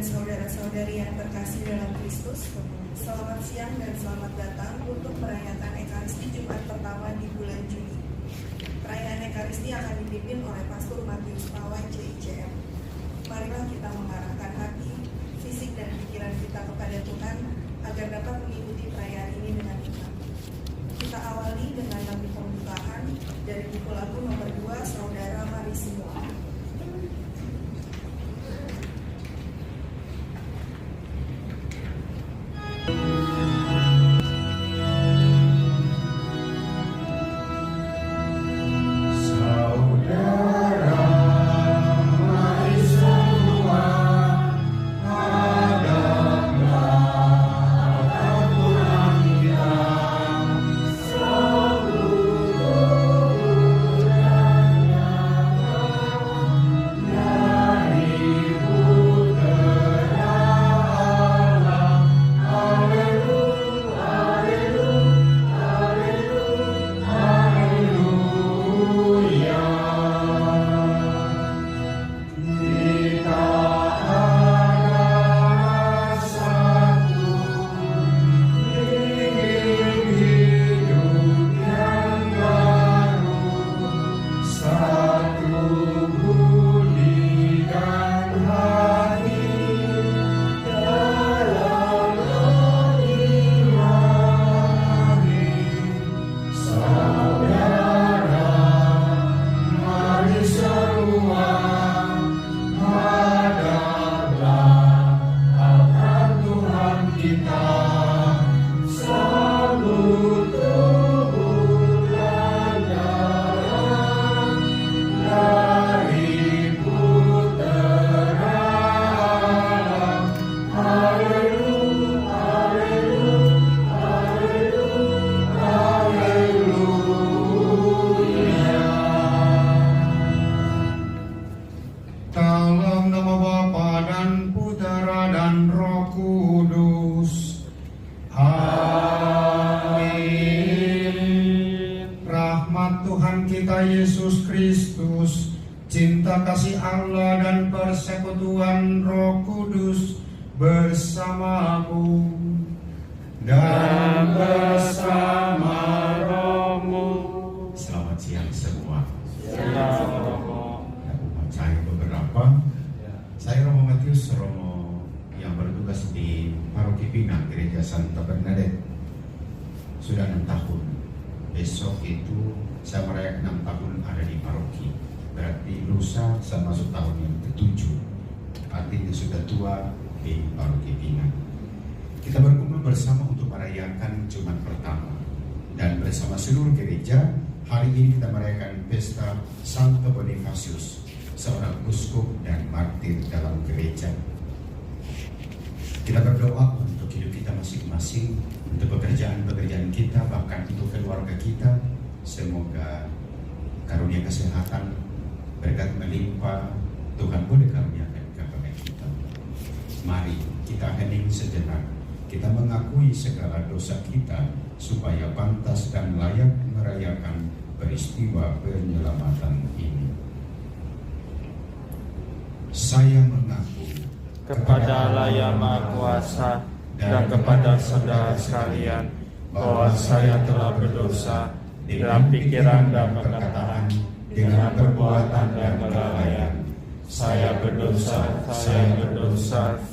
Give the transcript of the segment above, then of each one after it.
Saudara-saudari yang terkasih dalam Kristus, selamat siang dan selamat datang untuk merayakan Ekaristi Jumat pertama di bulan Juni. Perayaan Ekaristi akan dipimpin oleh Pastor Matius Pawai CICM. Marilah kita mengarahkan hati, fisik dan pikiran kita kepada Tuhan agar dapat mengikuti perayaan ini dengan iman. Kita awali dengan lagu pembukaan dari buku lagu nomor 2, Saudara Mari Semua. Yesus Kristus, cinta kasih Allah dan persekutuan Roh Kudus bersamamu dan bersama rohmu. Selamat siang semua. Saya beberapa. Saya Romo Matius, Romo yang bertugas di Paroki Pinang, Gereja Santa Bernadette. Sudah 6 tahun. Besok itu saya merayakan 6 tahun ada di paroki. Berarti lusa saya masuk tahun yang ke-7. Artinya sudah tua di Paroki Pinang. Kita berkumpul bersama untuk merayakan Jumat pertama. Dan bersama seluruh gereja, hari ini kita merayakan pesta Santo Bonifasius, seorang uskup dan martir dalam gereja. Kita berdoa untuk hidup kita masing-masing, untuk pekerjaan-pekerjaan kita, bahkan untuk keluarga kita. Semoga karunia kesehatan, berkat melimpah, Tuhan boleh karuniakan kepada kita. Mari kita hening sejenak. Kita mengakui segala dosa kita supaya pantas dan layak merayakan peristiwa penyelamatan ini. Saya mengaku kepada Allah yang Maha Kuasa dan kepada saudara sekalian bahwa saya telah berdosa dalam pikiran dan perkataan, dengan perbuatan dan kelalaian. Saya berdosa,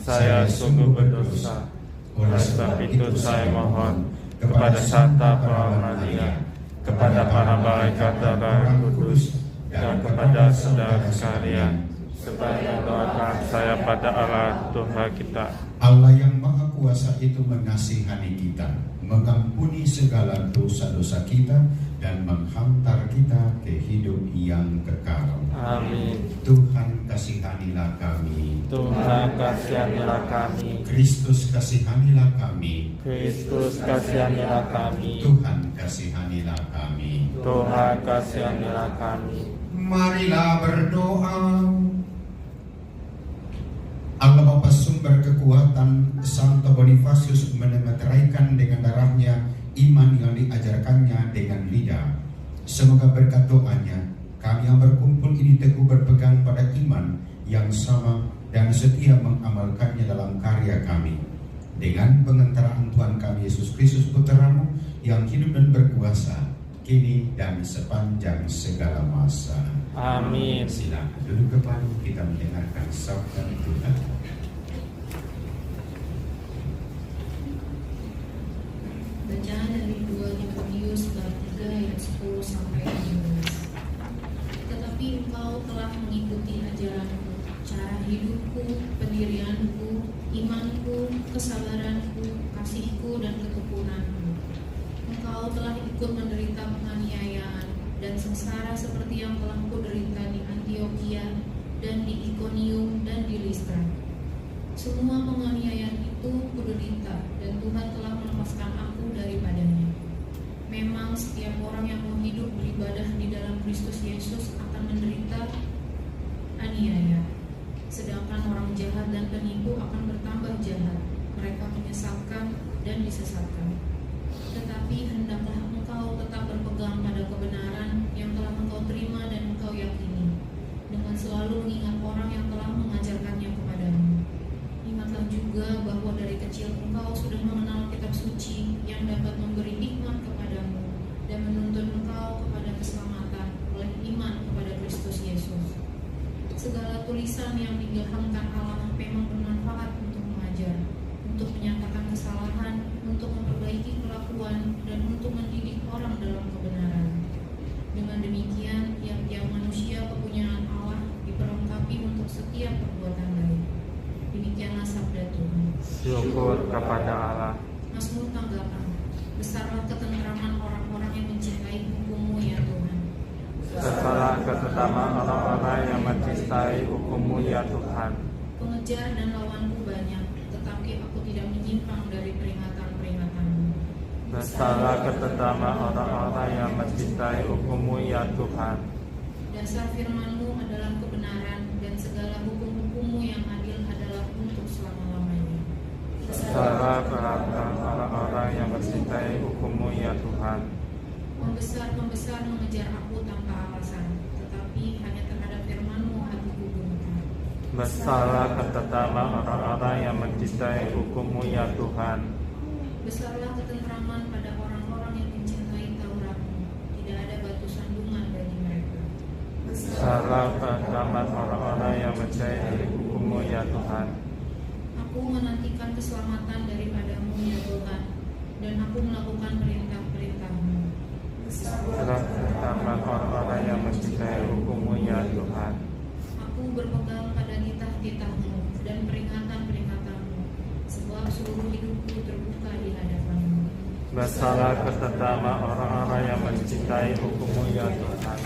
saya sungguh berdosa. Oleh sebab itu saya mohon kepada Santa Maria, kepada para malaikat dan Roh Kudus, dan kepada saudara sekalian, supaya mendoakan saya pada Allah Tuhan kita. Allah yang Maha Kuasa itu mengasihani kita, mengampuni segala dosa-dosa kita, dan menghantar kita ke hidup yang kekal. Amin. Tuhan kasihanilah kami. Tuhan kasihanilah kami. Kristus kasihanilah kami. Kristus kasihanilah kami. Tuhan kasihanilah kami. Tuhan kasihanilah kami. Marilah berdoa. Allah Bapa sumber kekuatan, Santo Bonifasius meneteraikan dengan darahnya iman yang diajarkannya dengan lidah. Semoga berkat doanya kami yang berkumpul ini teguh berpegang pada iman yang sama dan setia mengamalkannya dalam karya kami. Dengan pengantaraan Tuhan kami Yesus Kristus Putra-Mu yang hidup dan berkuasa kini dan sepanjang segala masa. Amin. Silakan duduk kembali, kita mendengarkan sabda Tuhan. Bacaan dari 2 Timotius bab 3 ayat 10 sampai 15. Tetapi engkau telah mengikuti ajaranku, cara hidupku, pendirianku, imanku, kesabaranku, kasihku, dan ketekunanku. Engkau telah ikut menderita penganiayaan dan sengsara seperti yang telah kuderita di Antiokhia dan di Ikonium dan di Listra. Semua penganiayaan itu kuderita dan Tuhan telah melepaskan aku daripadanya. Memang setiap orang yang mau hidup beribadah di dalam Kristus Yesus akan menderita aniaya. Sedangkan orang jahat dan penipu akan bertambah jahat. Mereka menyesatkan dan disesatkan. Tetapi hendaklah engkau tetap berpegang pada kebenaran yang telah engkau terima dan engkau yakini, dengan selalu mengingat orang yang telah mengajarkannya kepadamu. Ingatlah juga bahwa dari kecil engkau sudah mengenal kitab suci yang dapat memberi hikmat kepadamu dan menuntun engkau kepada keselamatan oleh iman kepada Kristus Yesus. Segala tulisan yang diilhamkan Allah memang bermanfaat untuk mengajar, untuk menyatakan kesalahan, untuk memperbaiki kelakuan, dan untuk mendidik orang dalam kebenaran. Dengan demikian, tiap-tiap manusia kepunyaan Allah diperlengkapi untuk setiap perbuatan baik. Demikianlah sabda Tuhan. Syukur kepada Allah. Mazmur tanggapan. Besarlah ketentraman orang-orang yang mencintai hukum-Mu ya Tuhan. Besarlah ketetapan orang-orang yang mencintai hukum-Mu ya Tuhan. Pengejar dan lawanku banyak, tetapi aku tidak menyimpang dari peringatan-peringatan-Mu. Besarlah ketetapan orang-orang yang mencintai hukum-Mu ya Tuhan. Dasar firman-Mu adalah kebenaran, dan segala hukum-hukum-Mu yang adil adalah untuk selama-lamanya. Besarlah ketetapan orang-orang yang mencintai hukum-Mu ya Tuhan. Pembesar-pembesar mengejar aku tanpa alasan, tetapi hanya terhadap firman-Mu hatiku gemetar. Besarlah ketetapan orang-orang yang mencintai hukum-Mu ya Tuhan. Besarlah ketentraman pada orang-orang yang mencintai Taurat-Mu. Tidak ada batu sandungan bagi mereka. Besarlah ketetapan orang-orang yang mencintai hukum-Mu ya Tuhan. Aku menantikan keselamatan daripada-Mu ya Tuhan, dan aku melakukan perintah-perintah-Mu. Besarlah ketetapan orang-orang yang mencintai hukum-Mu ya Tuhan. Aku berpegang pada titah-titah-Mu dan peringatan-peringatan-Mu, sebab seluruh hidupku terbuka di hadapan-Mu. Bersalah terutama orang-orang yang mencintai hukum-Mu ya Tuhan.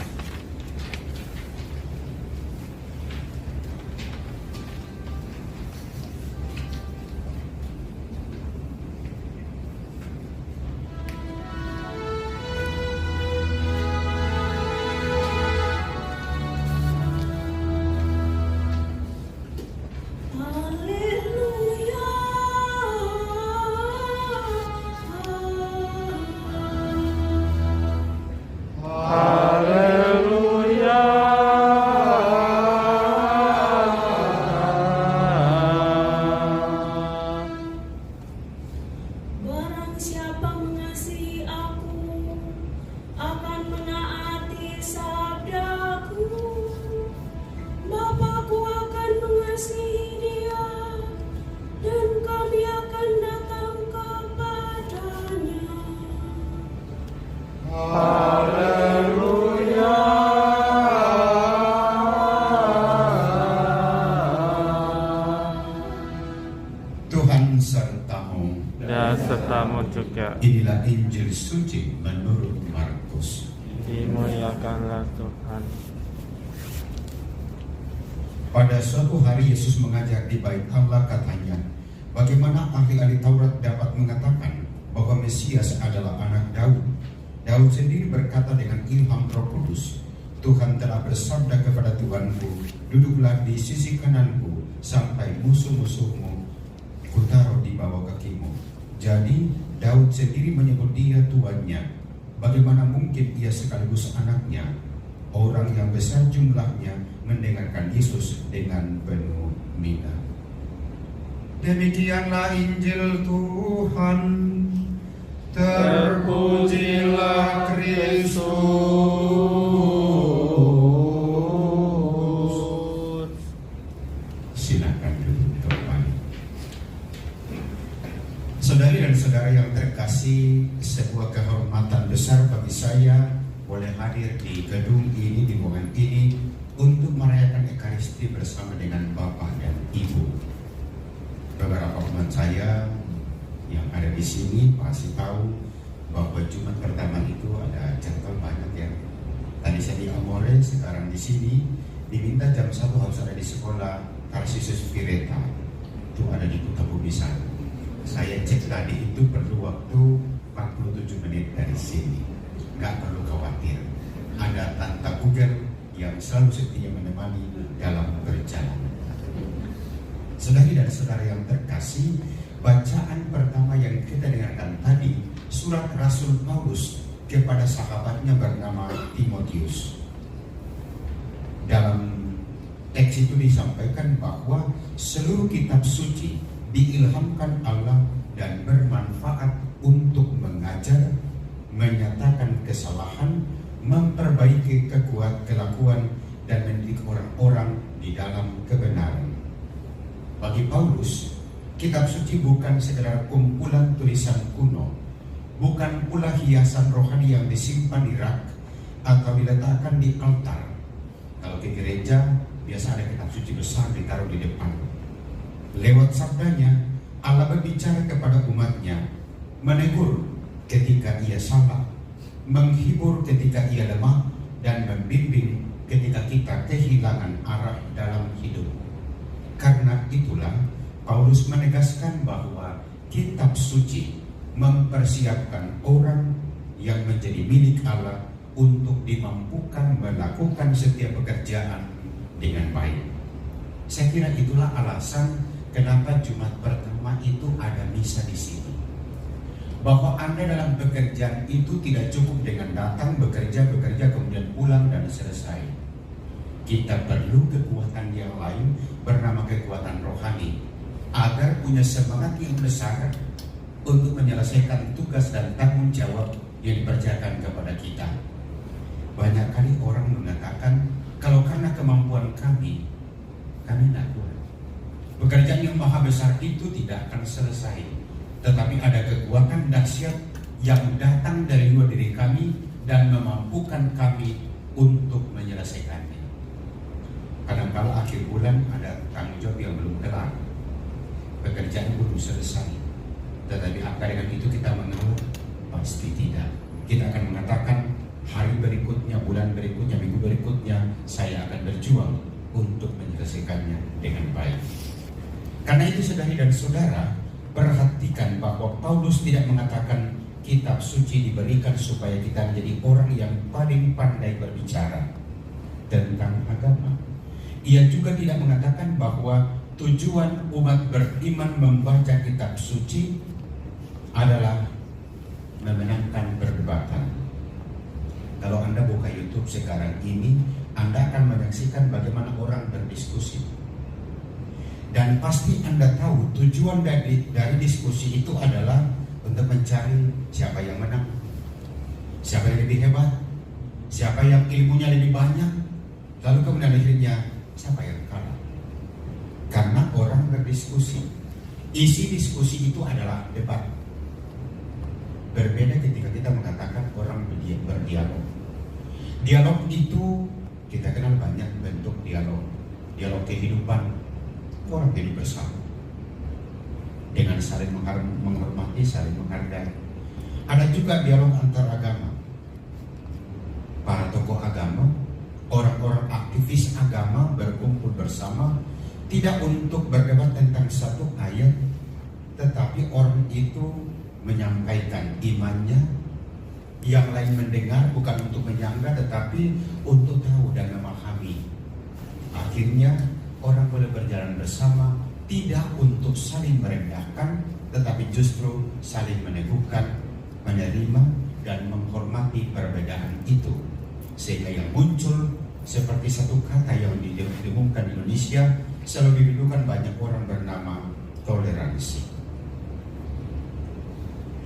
Barang siapa mengasihi aku akan menaati sabdaku. Bapakku akan mengasihi dia dan kami akan datang kepadanya. Haleluya. Tuhan sertamu. Dan serta-Mu juga. Inilah Injil suci menurut Markus. Dimuliakanlah Tuhan. Pada suatu hari Yesus mengajar di bait Allah, katanya, bagaimana ahli-ahli Taurat dapat mengatakan bahwa Mesias adalah anak Daud? Daud sendiri berkata dengan ilham Roh Kudus, Tuhan telah bersabda kepada Tuhanku, duduklah di sisi kananku sampai musuh-musuhmu kutaruh di bawah kakimu. Jadi Daud sendiri menyebut dia tuannya. Bagaimana mungkin ia sekaligus anaknya? Orang yang besar jumlahnya mendengarkan Yesus dengan penuh minat. Demikianlah Injil Tuhan. Terpujilah Kristus. Silakan duduk kembali. Saudari dan saudara yang terkasih, sebuah kehormatan besar bagi saya boleh hadir di gedung ini, di ruangan ini, untuk merayakan Ekaristi bersama dengan Bapak dan Ibu. Beberapa teman saya yang ada di sini pasti tahu bahwa Jumat pertama itu ada jadwal banyak ya. Tadi saya di Amore, sekarang di sini diminta jam 1 harus ada di sekolah Tarsius Pireta. Itu ada di Kota Bubisan. Saya cek tadi itu perlu waktu 47 menit dari sini. Nggak perlu khawatir. Ada Tante Google yang selalu setia menemani dalam perjalanan. Saudari dan saudara yang terkasih, bacaan pertama yang kita dengarkan tadi, surat Rasul Paulus kepada sahabatnya bernama Timotius. Dalam teks itu disampaikan bahwa seluruh kitab suci diilhamkan Allah dan bermanfaat untuk mengajar, menyatakan kesalahan, memperbaiki kelakuan, dan mendidik orang-orang di dalam kebenaran. Bagi Paulus, kitab suci bukan sekedar kumpulan tulisan kuno, bukan pula hiasan rohani yang disimpan di rak atau diletakkan di altar. Kalau ke gereja, biasa ada kitab suci besar ditaruh di depan. Lewat sabdanya, Allah berbicara kepada umatnya, menegur ketika ia salah, menghibur ketika ia lemah, dan membimbing ketika kita kehilangan arah dalam hidup. Karena itulah Paulus menegaskan bahwa kitab suci mempersiapkan orang yang menjadi milik Allah untuk dimampukan melakukan setiap pekerjaan dengan baik. Saya kira itulah alasan kenapa Jumat pertama itu ada misa di sini. Bahwa Anda dalam pekerjaan itu tidak cukup dengan datang, bekerja, kemudian pulang dan selesai. Kita perlu kekuatan yang lain bernama kekuatan rohani, agar punya semangat yang besar untuk menyelesaikan tugas dan tanggung jawab yang dipercayakan kepada kita. Banyak kali orang mengatakan, kalau karena kemampuan kami tidak kuat. Pekerjaan yang maha besar itu tidak akan selesai. Tetapi ada kekuatan dahsyat yang datang dari luar diri kami dan memampukan kami untuk menyelesaikannya. Kadang-kala akhir bulan ada tanggung jawab yang belum kelar, pekerjaan belum selesai. Tetapi apa dengan itu kita mengeluh, Pasti tidak. Kita akan mengatakan hari berikutnya, bulan berikutnya, minggu berikutnya, saya akan berjuang untuk menyelesaikannya dengan baik. Karena itu saudari dan saudara, perhatikan bahwa Paulus tidak mengatakan kitab suci diberikan supaya kita menjadi orang yang paling pandai berbicara tentang agama. Ia juga tidak mengatakan bahwa tujuan umat beriman membaca kitab suci adalah memenangkan perdebatan. Kalau Anda buka YouTube sekarang ini, Anda akan menyaksikan bagaimana orang berdiskusi. Dan pasti Anda tahu tujuan dari diskusi itu adalah untuk mencari siapa yang menang, siapa yang lebih hebat, siapa yang ilmunya lebih banyak, lalu kemudian akhirnya siapa yang kalah. Karena orang berdiskusi, isi diskusi itu adalah debat. Berbeda ketika kita mengatakan orang berdialog. Dialog itu kita kenal banyak bentuk dialog. Dialog kehidupan, orang hidup bersama dengan saling menghormati, saling menghargai. Ada juga dialog antar agama. Para tokoh agama, orang-orang aktivis agama berkumpul bersama, tidak untuk berdebat tentang satu ayat, tetapi orang itu menyampaikan imannya, yang lain mendengar bukan untuk menyanggah tetapi untuk tahu dan memahami. Akhirnya orang boleh berjalan bersama, tidak untuk saling merendahkan tetapi justru saling meneguhkan, menerima dan menghormati perbedaan itu, sehingga yang muncul seperti satu kata yang didengungkan di Indonesia selalu didudukan banyak orang bernama toleransi.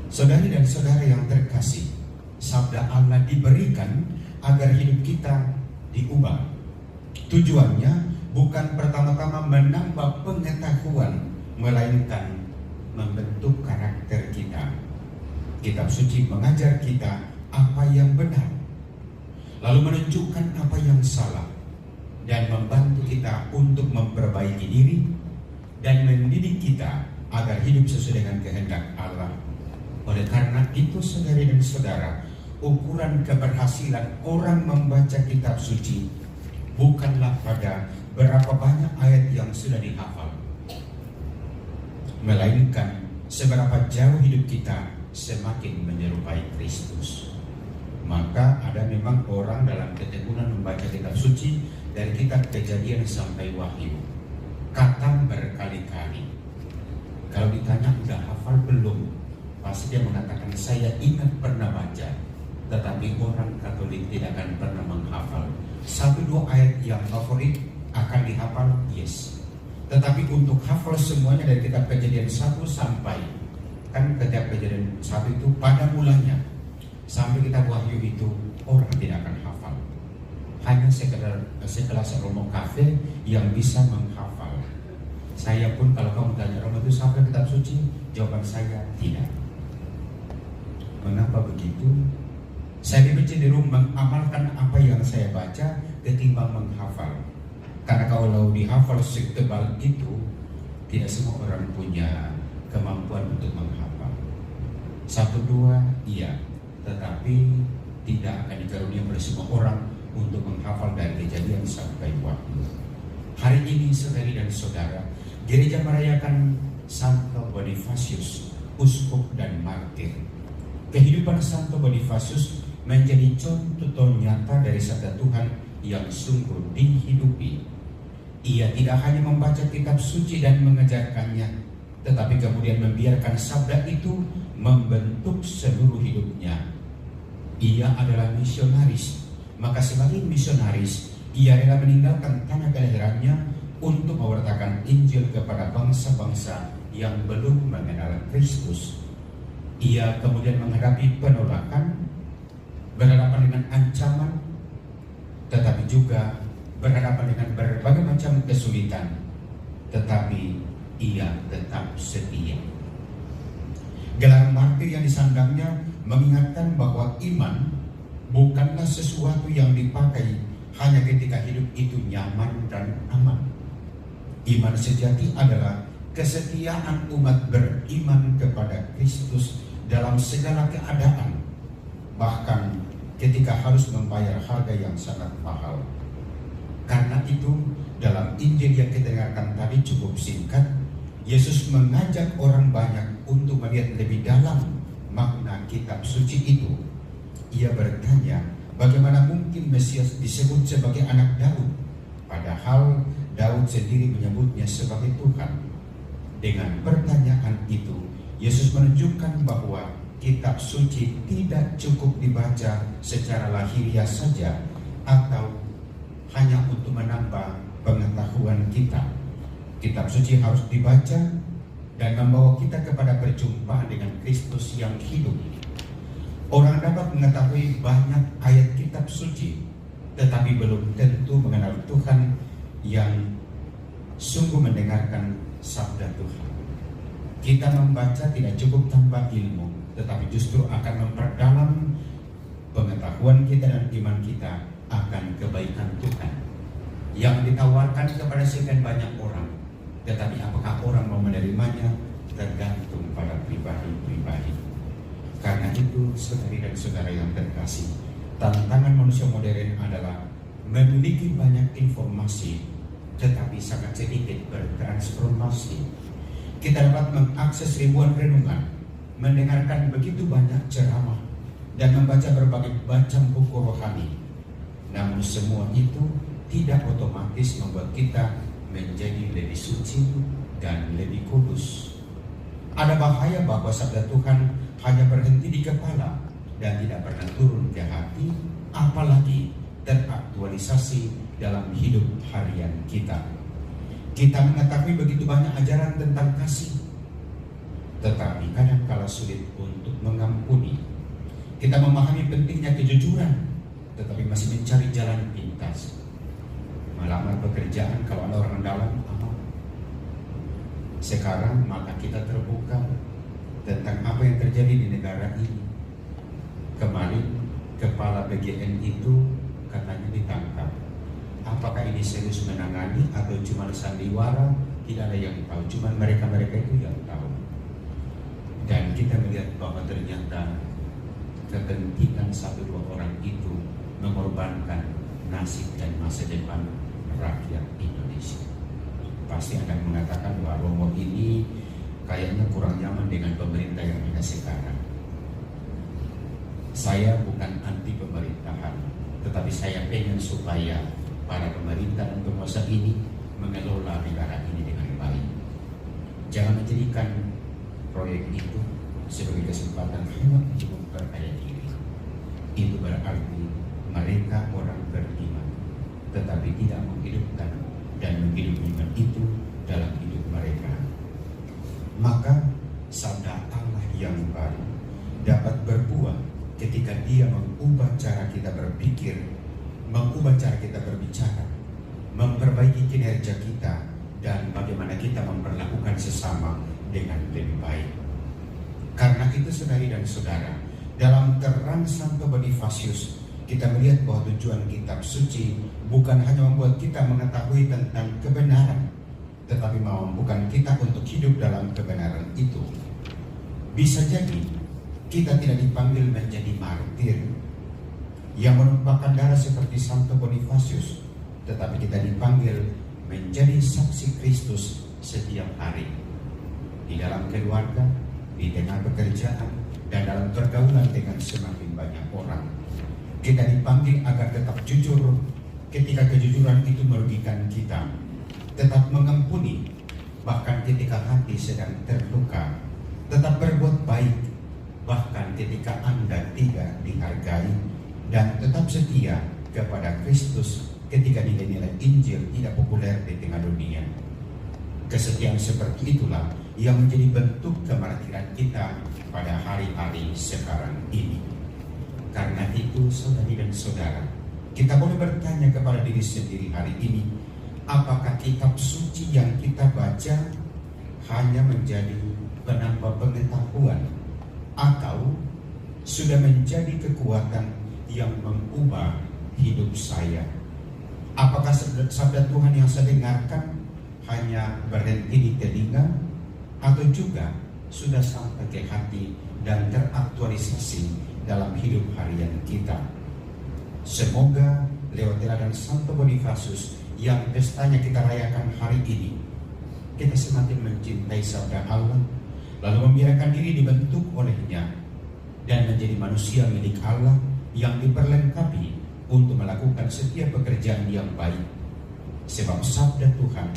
Saudari dan saudara yang terkasih, sabda Allah diberikan agar hidup kita diubah. Tujuannya bukan pertama-tama menambah pengetahuan, melainkan membentuk karakter kita. Kitab suci mengajar kita apa yang benar, lalu menunjukkan apa yang salah, dan membantu kita untuk memperbaiki diri dan mendidik kita agar hidup sesuai dengan kehendak Allah. Oleh karena itu saudari dan saudara, ukuran keberhasilan orang membaca kitab suci bukanlah pada berapa banyak ayat yang sudah dihafal, melainkan seberapa jauh hidup kita semakin menyerupai Kristus. Maka ada memang orang dalam ketekunan membaca kitab suci dari kitab Kejadian sampai Wahyu, khatam berkali-kali. Kalau ditanya udah hafal belum, pasti dia mengatakan saya ingat pernah baca, tetapi orang Katolik tidak akan pernah menghafal. 1-2 ayat yang favorit akan dihafal, yes. Tetapi untuk hafal semuanya dari kitab Kejadian 1 sampai, kan kitab Kejadian 1 itu pada mulanya sampai kitab Wahyu itu orang tidak akan hafal. Hanya sekelas Romo Cafe yang bisa menghafal. Saya pun kalau kamu tanya Romo itu sampai kitab suci, jawaban saya tidak. Mengapa begitu? Saya lebih cenderung mengamalkan apa yang saya baca ketimbang menghafal. Karena kalau dihafal setebal itu, tidak semua orang punya kemampuan untuk menghafal. 1-2 iya, tetapi tidak akan dikaruniai oleh semua orang untuk menghafal dari Kejadian sampai Wahyu. Hari ini saudari dan saudara, gereja merayakan Santo Bonifasius, uskup dan martir. Kehidupan Santo Bonifasius menjadi contoh nyata dari sabda Tuhan yang sungguh dihidupi. Ia tidak hanya membaca kitab suci dan mengajarkannya, tetapi kemudian membiarkan sabda itu membentuk seluruh hidupnya. Ia adalah misionaris, maka sebagai misionaris, ia rela meninggalkan tanah kelahirannya untuk mewartakan Injil kepada bangsa-bangsa yang belum mengenal Kristus. Ia kemudian menghadapi penolakan, berhadapan dengan ancaman, tetapi juga berhadapan dengan berbagai macam kesulitan, tetapi ia tetap setia. Gelar martir yang disandangnya mengingatkan bahwa iman bukanlah sesuatu yang dipakai hanya ketika hidup itu nyaman dan aman. Iman sejati adalah kesetiaan umat beriman kepada Kristus dalam segala keadaan, bahkan ketika harus membayar harga yang sangat mahal. Karena itu, dalam Injil yang kita dengarkan tadi cukup singkat, Yesus mengajak orang banyak untuk melihat lebih dalam makna kitab suci itu. Ia bertanya, bagaimana mungkin Mesias disebut sebagai anak Daud, padahal Daud sendiri menyebutnya sebagai Tuhan. Dengan pertanyaan itu, Yesus menunjukkan bahwa kitab suci tidak cukup dibaca secara lahiriah saja atau hanya untuk menambah pengetahuan kita. Kitab suci harus dibaca dan membawa kita kepada perjumpaan dengan Kristus yang hidup. Orang dapat mengetahui banyak ayat kitab suci, tetapi belum tentu mengenal Tuhan yang sungguh mendengarkan sabda Tuhan. Kita membaca tidak cukup tanpa ilmu, tetapi justru akan memperdalam pengetahuan kita dan iman kita akan kebaikan Tuhan yang ditawarkan kepada sekian banyak orang. Tetapi apakah orang mau menerimanya tergantung pada pribadi-pribadi. Karena itu, saudari dan saudara yang terkasih, tantangan manusia modern adalah memiliki banyak informasi tetapi sangat sedikit bertransformasi. Kita dapat mengakses ribuan renungan, mendengarkan begitu banyak ceramah, dan membaca berbagai macam buku rohani. Namun semua itu tidak otomatis membuat kita menjadi lebih suci dan lebih kudus. Ada bahaya bahwa sabda Tuhan hanya berhenti di kepala dan tidak pernah turun ke hati, apalagi teraktualisasi dalam hidup harian kita. Kita mengetahui begitu banyak ajaran tentang kasih, tetapi kadangkala sulit untuk mengampuni. Kita memahami pentingnya kejujuran, tetapi masih mencari jalan pintas. Melamar pekerjaan kalau ada orang dalam, aman. Sekarang mata kita terbuka tentang apa yang terjadi di negara ini. Kemarin kepala BGN itu katanya ditangkap. Apakah ini serius menangani atau cuma sandiwara? Tidak ada yang tahu, cuma mereka-mereka itu yang tahu. Dan kita melihat bahwa ternyata kepentingan satu dua orang itu mengorbankan nasib dan masa depan rakyat Indonesia. Pasti akan mengatakan bahwa Romo ini kayaknya kurang nyaman dengan pemerintah yang ada sekarang. Saya bukan anti pemerintahan, tetapi saya pengen supaya para pemerintah dan penguasa ini mengelola negara ini dengan baik. Jangan menjadikan proyek itu sebagai kesempatan hanya untuk memperkaya diri. Itu berarti mereka orang beriman, tetapi tidak menghidupkan dan menghidupkan itu dalam hidup mereka. Maka sabda Allah yang baru dapat berbuah ketika Dia mengubah cara kita berpikir, mengubah cara kita berbicara, memperbaiki kinerja kita, dan bagaimana kita memperlakukan sesama dengan lebih baik. Karena itu, saudari dan saudara, dalam terang Santo Bonifasius, kita melihat bahwa tujuan kitab suci bukan hanya membuat kita mengetahui tentang kebenaran, tetapi memampukan kita untuk hidup dalam kebenaran itu. Bisa jadi kita tidak dipanggil menjadi martir yang menumpahkan darah seperti Santo Bonifasius, tetapi kita dipanggil menjadi saksi Kristus setiap hari di dalam keluarga, di tengah pekerjaan, dan dalam pergaulan dengan semakin banyak orang. Kita dipanggil agar tetap jujur ketika kejujuran itu merugikan kita, tetap mengampuni bahkan ketika hati sedang terluka, tetap berbuat baik bahkan ketika Anda tidak dihargai, dan tetap setia kepada Kristus ketika nilai-nilai Injil tidak populer di tengah dunia. Kesetiaan seperti itulah yang menjadi bentuk kemartiran kita pada hari-hari sekarang ini. Karena itu, saudari dan saudara, kita boleh bertanya kepada diri sendiri hari ini, apakah kitab suci yang kita baca hanya menjadi penambah pengetahuan, atau sudah menjadi kekuatan yang mengubah hidup saya? Apakah sabda Tuhan yang saya dengarkan hanya berhenti di telinga, atau juga sudah sampai ke hati dan teraktualisasi dalam hidup harian kita. Semoga lewat teladan Santo Bonifasius yang pestanya kita rayakan hari ini, kita semakin mencintai sabda Allah, lalu membiarkan diri dibentuk olehnya dan menjadi manusia milik Allah yang diperlengkapi untuk melakukan setiap pekerjaan yang baik. Sebab sabda Tuhan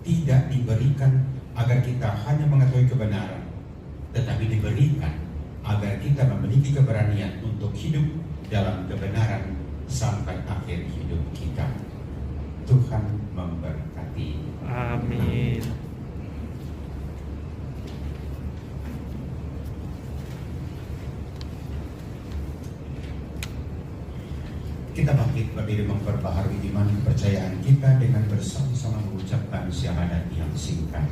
tidak diberikan agar kita hanya mengetahui kebenaran, tetapi diberikan agar kita memiliki keberanian untuk hidup dalam kebenaran sampai akhir hidup kita. Tuhan memberkati. Amin. Kita bangkit berdiri memperbaharui iman kepercayaan kita dengan bersama-sama mengucapkan syahadat yang singkat.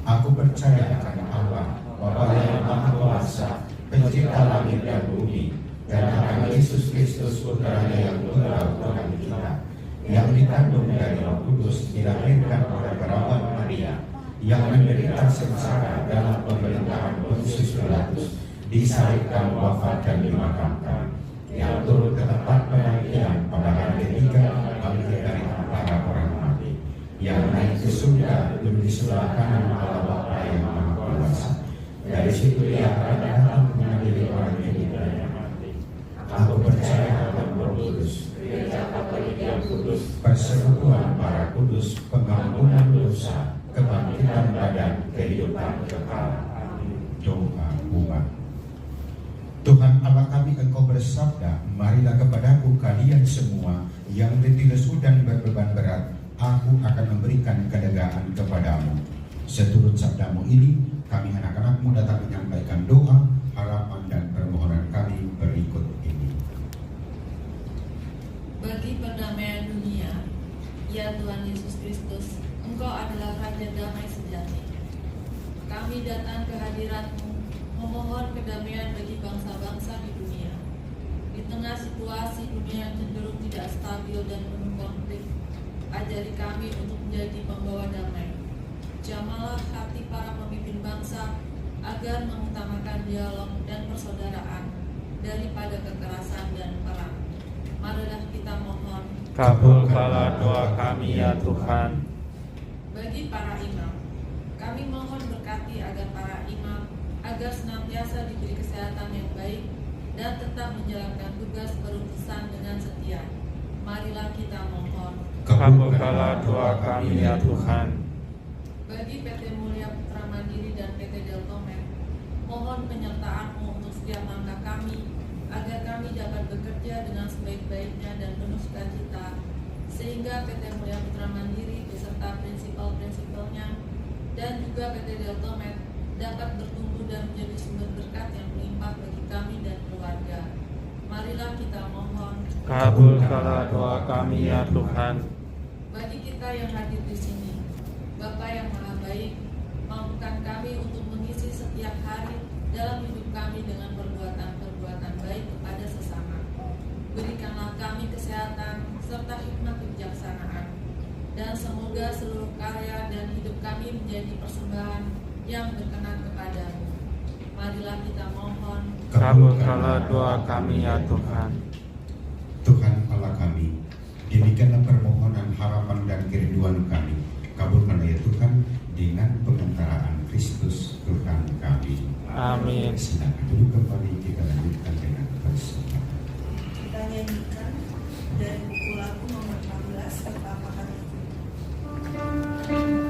Aku percaya akan Allah, Bapa yang Maha Kuasa, Pencipta langit dan bumi, dan akan Yesus Kristus Putranya yang tunggal Tuhan kita, yang dikandung dari Roh Kudus, dilahirkan oleh perawan Maria, yang menderita sengsara dalam pemerintahan Pontius Pilatus, disalibkan, wafat dan dimakamkan, yang turut ke tempat penagihan pada hari ketiga bangkit dari antara orang mati, yang naik ke surga duduk di sebelah kanan Allah Bapa yang Maha Kuasa. Dari situ Dia akan datang mengadili orang hidup dan yang mati. Aku percaya akan Roh Kudus, Gereja Katolik yang kudus, persekutuan para kudus, pengampunan dosa, kebangkitan badan, kehidupan kekal. Doa umat. Tuhan Allah kami, Engkau bersabda, marilah kepadaku kalian semua yang letih lesu dan berbeban berat, aku akan memberikan kelegaan kepadamu. Seturut sabdamu ini, kami anak-anakmu datang menyampaikan doa, harapan dan permohonan kami berikut ini. Bagi perdamaian dunia, ya Tuhan Yesus Kristus, Engkau adalah Raja Damai sejati. Kami datang ke hadirat-Mu memohon kedamaian bagi bangsa-bangsa di dunia. Di tengah situasi dunia yang cenderung tidak stabil dan penuh konflik, ajari kami untuk menjadi pembawa damai. Jamalah hati para pemimpin bangsa agar mengutamakan dialog dan persaudaraan daripada kekerasan dan perang. Marilah kita mohon. Kabulkanlah doa kami ya Tuhan. Bagi para imam, kami mohon berkati agar para imam agar senantiasa diberi kesehatan yang baik dan tetap menjalankan tugas berutusan dengan setia. Marilah kita mohon. Kabulkanlah doa kami ya Tuhan. Bagi PT Mulia Putra Mandiri dan PT Deltomed, mohon penyertaan-Mu untuk setiap langkah kami, agar kami dapat bekerja dengan sebaik-baiknya dan penuh sukacita, sehingga PT Mulia Putra Mandiri beserta prinsipal-prinsipalnya dan juga PT Deltomed dapat bertumbuh dan menjadi sumber berkat yang melimpah bagi kami dan keluarga. Marilah kita mohon. Kabulkanlah doa kami ya Tuhan. Bagi kita yang hadir di sini, Bapa yang Maha Baik, mampukan kami untuk mengisi setiap hari dalam hidup kami dengan perbuatan-perbuatan baik kepada sesama. Berikanlah kami kesehatan serta hikmat kebijaksanaan, dan semoga seluruh karya dan hidup kami menjadi persembahan yang berkenan kepadamu. Marilah kita mohon. Kabulkanlah doa kami ya Tuhan. Tuhan Allah kami, demikianlah permohonan, harapan dan kerinduan kami. Kabulkanlah ya Tuhan dengan pengantaraan Kristus Tuhan kami. Amin. Silakan duduk kembali, kita lanjutkan dengan bersama. Kita nyanyikan dari buku lagu nomor 16 pertama kali. Terima kasih.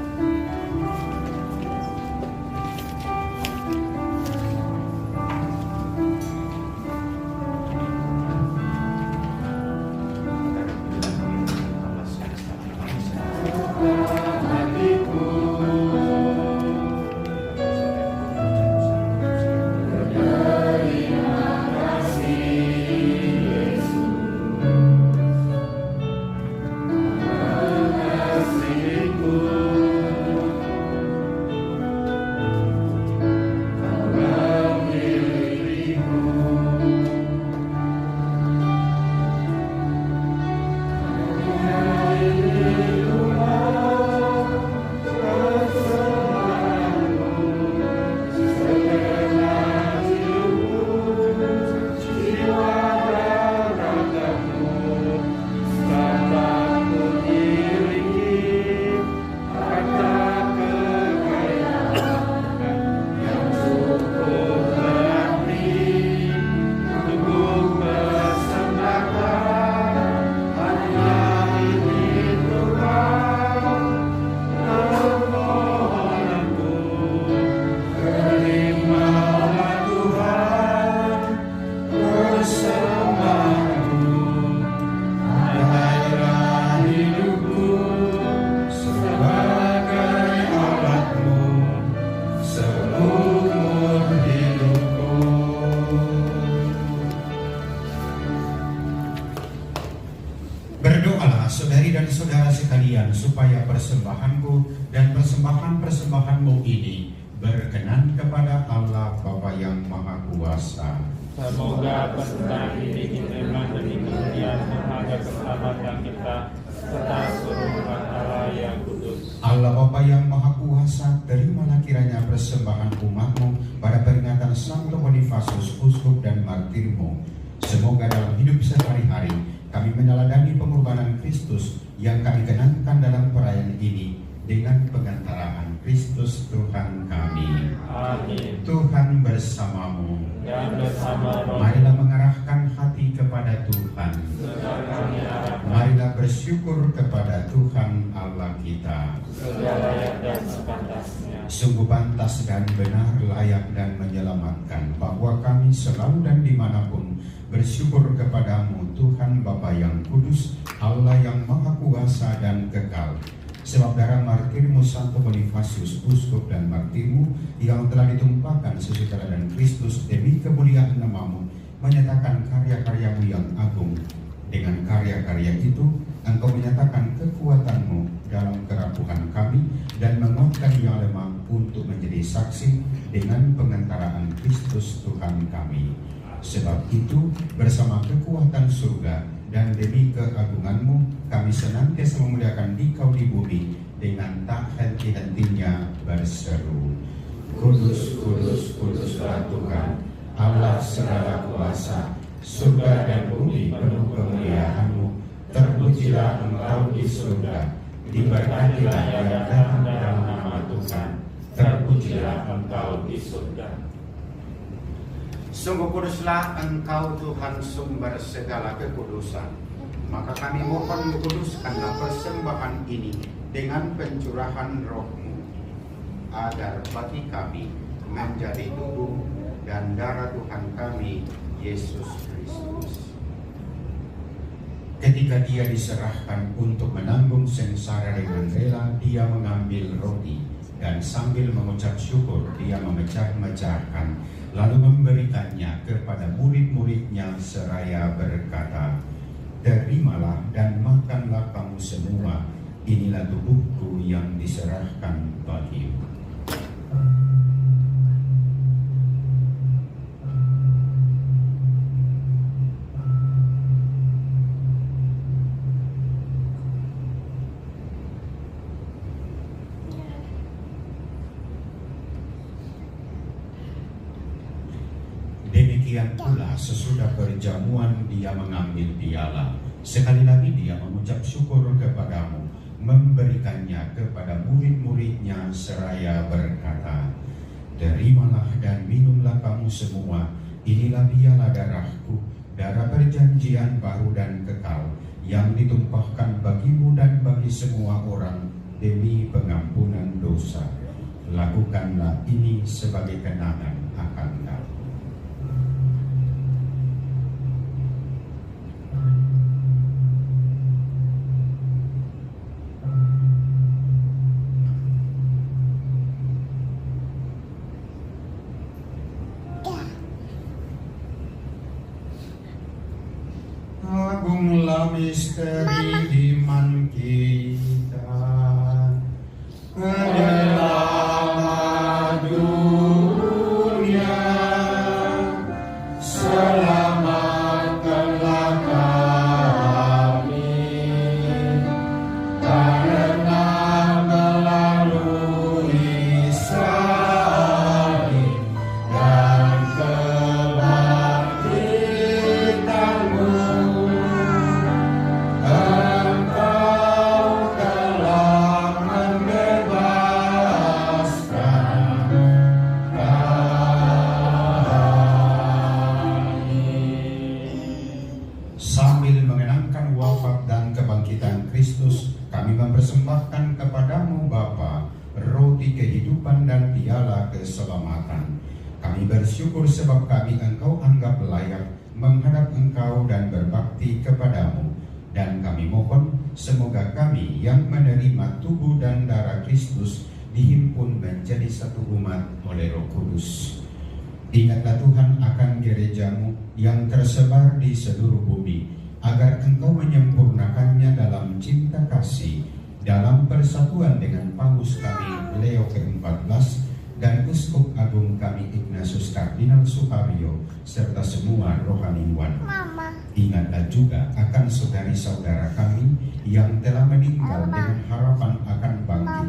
saudara sekalian, supaya persembahanku dan persembahan-persembahanmu ini berkenan kepada Allah Bapa yang Maha Kuasa. Semoga persembahan ini diterima demi kemuliaan menghadap keselamatan kita serta seluruh umat Allah yang kudus. Allah Bapa yang Maha Kuasa, terimalah kiranya persembahan umat-Mu pada peringatan Santo Bonifasius, uskup dan martirmu. Semoga dalam hidup sehari-hari kami meneladani pengorbanan Kristus yang kami kenangkan dalam perayaan ini dengan pengantaraan Kristus Tuhan kami. Amin. Tuhan bersamamu. Dan bersama roh. Marilah mengarahkan hati kepada Tuhan. Marilah bersyukur kepada Tuhan Allah kita. Segala dan sepantasnya. Sungguh pantas dan benar, layak dan menyelamatkan, bahwa kami selalu dan dimanapun bersyukur kepadamu, Tuhan Bapa yang kudus, Allah yang Maha Kuasa dan kekal. Sebab darah martirmu Santo Bonifasius, uskup dan martirmu yang telah ditumpahkan sesuai dan Kristus demi kemuliaan namamu, menyatakan karya-karyamu yang agung. Dengan karya-karya itu, Engkau menyatakan kekuatanmu dalam kerapuhan kami dan menguatkan yang lemah untuk menjadi saksi dengan pengantaraan Kristus Tuhan kami. Sebab itu, bersama kekuatan surga dan demi keagunganmu, kami senantiasa memuliakan Dikau di bumi dengan tak henti-hentinya berseru, Kudus, kudus, kuduslah Tuhan, Allah segala kuasa, surga dan bumi penuh kemuliaan-Mu. Terpujilah Engkau di surga, diberkatilah yang datang dalam nama Tuhan, terpujilah Engkau di surga. Sungguh kuduslah Engkau Tuhan, sumber segala kekudusan. Maka kami mohon kuduskanlah persembahan ini dengan pencurahan Roh-Mu, agar bagi kami menjadi tubuh dan darah Tuhan kami, Yesus Kristus. Ketika Dia diserahkan untuk menanggung sengsara dengan rela, Dia mengambil roti dan sambil mengucap syukur, Dia memecah-mecahkan, lalu memberikannya kepada murid-muridnya seraya berkata, Terimalah dan makanlah kamu semua, inilah tubuhku yang diserahkan bagimu. Demikian pula sesudah perjamuan Dia mengambil piala. Sekali lagi Dia mengucap syukur kepadamu, memberikannya kepada murid-muridnya seraya berkata, Terimalah dan minumlah kamu semua, inilah piala darahku, darah perjanjian baru dan kekal, yang ditumpahkan bagimu dan bagi semua orang demi pengampunan dosa. Lakukanlah ini sebagai kenangan akan Kau. Agunglah misteri iman kita, penyelamat dunia, selamatkanlah kami, karena melalui salib dan kebangkitan-Mu, Engkau telah membebaskan kami. Sambil mengenangkan wafat dan kebangkitan Kristus, kami mempersembahkan kepadamu Bapa roti kehidupan dan piala keselamatan. Kami bersyukur sebab kami Engkau anggap layak menghadap Engkau dan berbakti kepadamu. Dan kami mohon semoga kami yang menerima tubuh dan darah Kristus dihimpun menjadi satu umat oleh Roh Kudus. Ingatlah Tuhan akan gereja-Mu yang tersebar di seluruh bumi, agar Engkau menyempurnakannya dalam cinta kasih, dalam persatuan dengan Paus kami Leo ke-14 dan Uskup Agung kami Ignatius Kardinal Suharyo serta semua rohaniwan. Ingatlah juga akan saudari-saudara kami yang telah meninggal dengan harapan akan bangkit,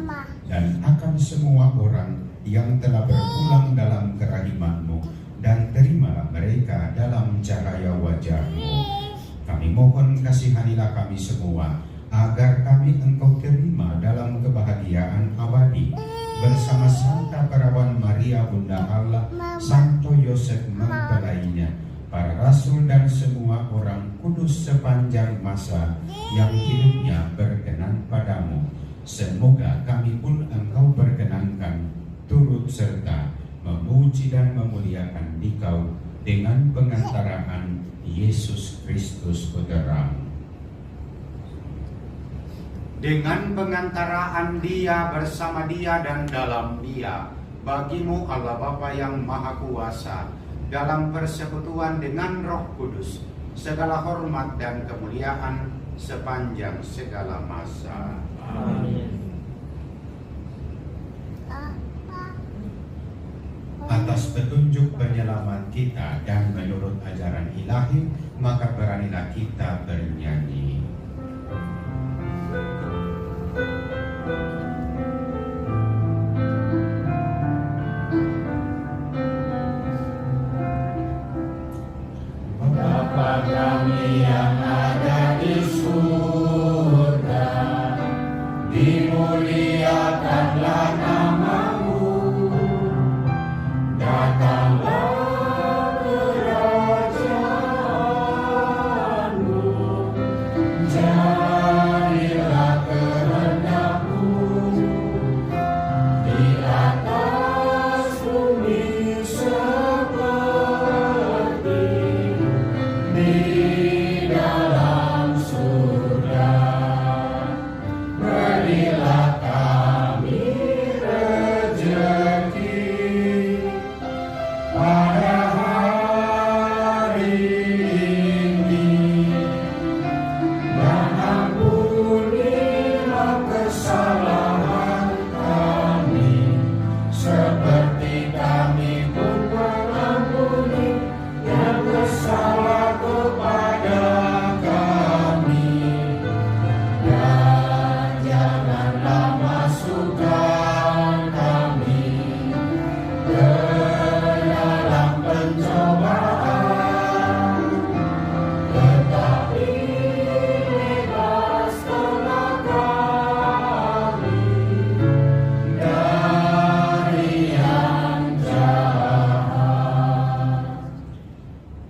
dan akan semua orang yang telah berpulang dalam kerahiman-Mu, dan terimalah mereka dalam cahaya wajah-Mu. Kami mohon kasihanilah kami semua, agar kami Engkau terima dalam kebahagiaan abadi bersama Santa Perawan Maria Bunda Allah, Santo Yosef mempelainya, para rasul dan semua orang kudus sepanjang masa yang hidupnya berkenan padamu. Semoga kami pun Engkau berkenankan turut serta memuji dan memuliakan Dikau dengan pengantaraan Yesus Kristus Putramu. Dengan pengantaraan Dia, bersama Dia, dan dalam Dia, bagimu Allah Bapa yang Maha Kuasa, dalam persekutuan dengan Roh Kudus, segala hormat dan kemuliaan sepanjang segala masa. Amin. Atas petunjuk penyelamat kita dan menurut ajaran ilahi, maka beranilah kita bernyanyi. Bapa kami yang ada di surga, dimuliakanlah nama-Mu, datanglah kerajaan-Mu, jadilah kehendak-Mu di atas bumi seperti di dalam surga. Berilah kami rezeki pada hari ini, dan ampunilah kesalahan kami, seperti kami pun mengampuni yang bersalah kepada kami. Dan janganlah masukkan kami ke dalam pencobaan, tetapi bebaskanlah kami dari yang jahat.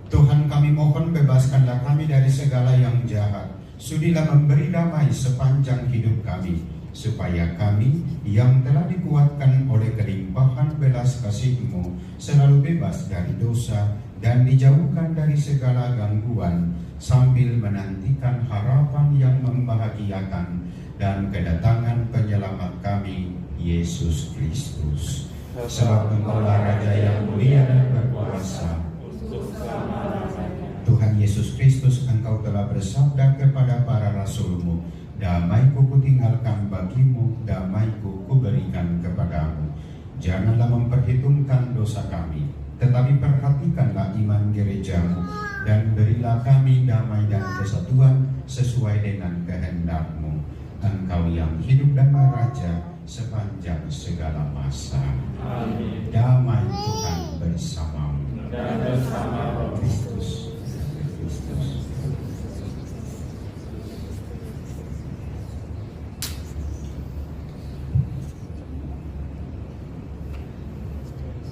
Tuhan, kami mohon bebaskanlah kami dari segala yang jahat. Sudilah memberi damai sepanjang hidup kami, supaya kami yang telah dikuatkan oleh kelimpahan belas kasih-Mu selalu bebas dari dosa dan dijauhkan dari segala gangguan, sambil menantikan harapan yang membahagiakan dan kedatangan penyelamat kami, Yesus Kristus. Sebab Engkaulah Raja yang mulia dan berkuasa. Tuhan Yesus Kristus, Engkau telah bersabda kepada para rasul-Mu, damai-Ku kutinggalkan bagimu, damai-Ku kuberikan kepadamu. Janganlah memperhitungkan dosa kami, tetapi perhatikanlah iman gereja-Mu, dan berilah kami damai dan kesatuan sesuai dengan kehendak-Mu. Engkau yang hidup dan meraja sepanjang segala masa. Amin. Damai Tuhan bersamamu. Dan bersama Roh Kristus.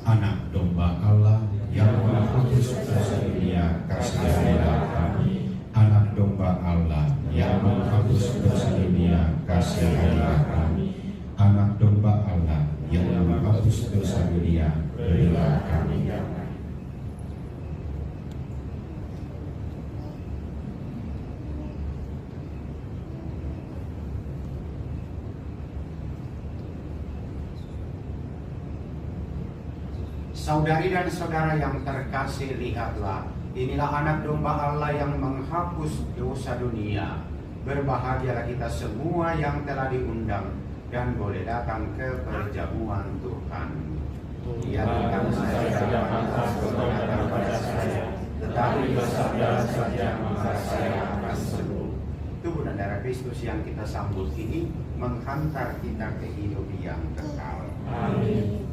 Anak domba Allah yang menghapus dosa dunia, kasihilah kami. Anak domba Allah yang menghapus dosa dunia, kasihilah kami. Anak domba Allah yang menghapus dosa dunia, berilah kami. Saudari dan saudara yang terkasih, lihatlah Inilah anak domba Allah yang menghapus dosa dunia. Berbahagialah kita semua yang telah diundang dan boleh datang ke perjamuan Tuhan. Ia bukan saya yang mengatakan kepada saya, tetapi bersabda saja maka saya akan sembuh. Tubuh dan darah Kristus yang kita sambut ini menghantar kita ke hidup yang kekal. Amin.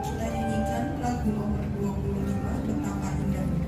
Kita nyanyikan lagu nomor 25, Betapa Indahnya.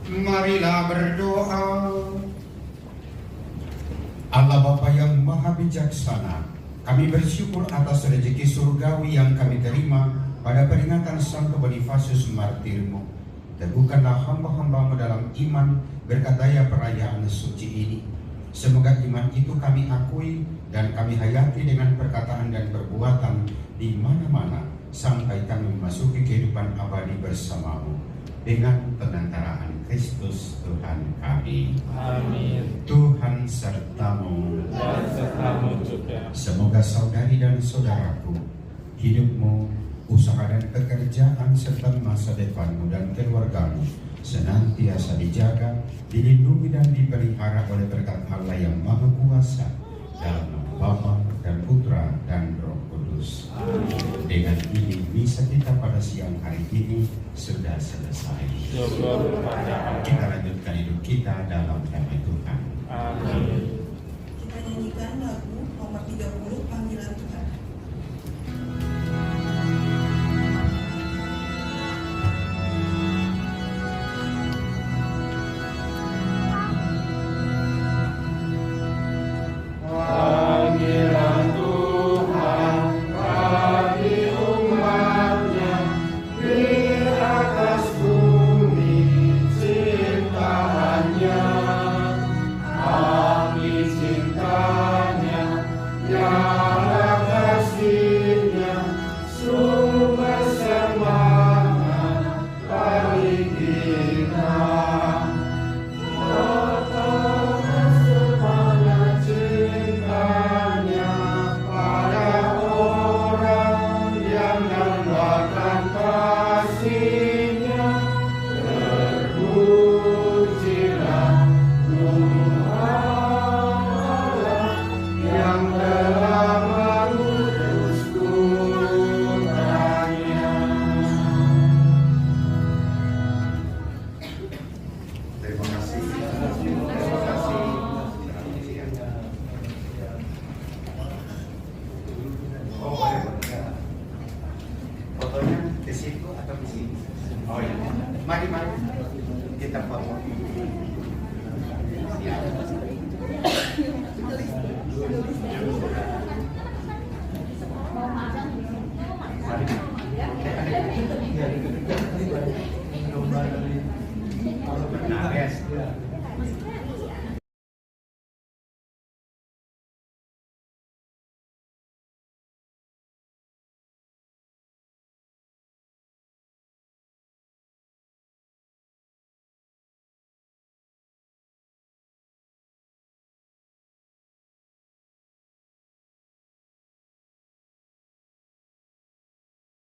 Marilah berdoa. Allah Bapa yang Maha Bijaksana, kami bersyukur atas rezeki surgawi yang kami terima pada peringatan Santo Bonifasius Martirmu. Teguhkanlah hamba-hambamu dalam iman berkat daya perayaan suci ini. Semoga iman itu kami akui dan kami hayati dengan perkataan dan perbuatan di mana-mana sampai kami memasuki kehidupan abadi bersamamu dengan pengantaraan Kristus Tuhan kami. Amin. Tuhan sertamu. Dan sertamu juga. Semoga saudari dan saudaraku, hidupmu, usaha dan pekerjaan serta masa depanmu dan keluargamu senantiasa dijaga, dilindungi dan dipelihara oleh berkat Allah yang Maha Kuasa dalam nama Bapa dan Putra dan Roh Kudus. Dengan ini misa kita pada siang hari ini sudah selesai. Syukur kepada Allah. Kita lanjutkan hidup kita dalam damai Tuhan. Amin. Kita nyanyikan lagu nomor 30, Panggilan Tuhan. Panggilan Tuhan bagi umat-Nya di atas bumi ciptaannya, api cintanya yang yang telah mengutus putranya. Terima kasih. Oh, boleh. Fotonya di situ atau di sini? Oh iya. Mari kita foto. Nah, guys.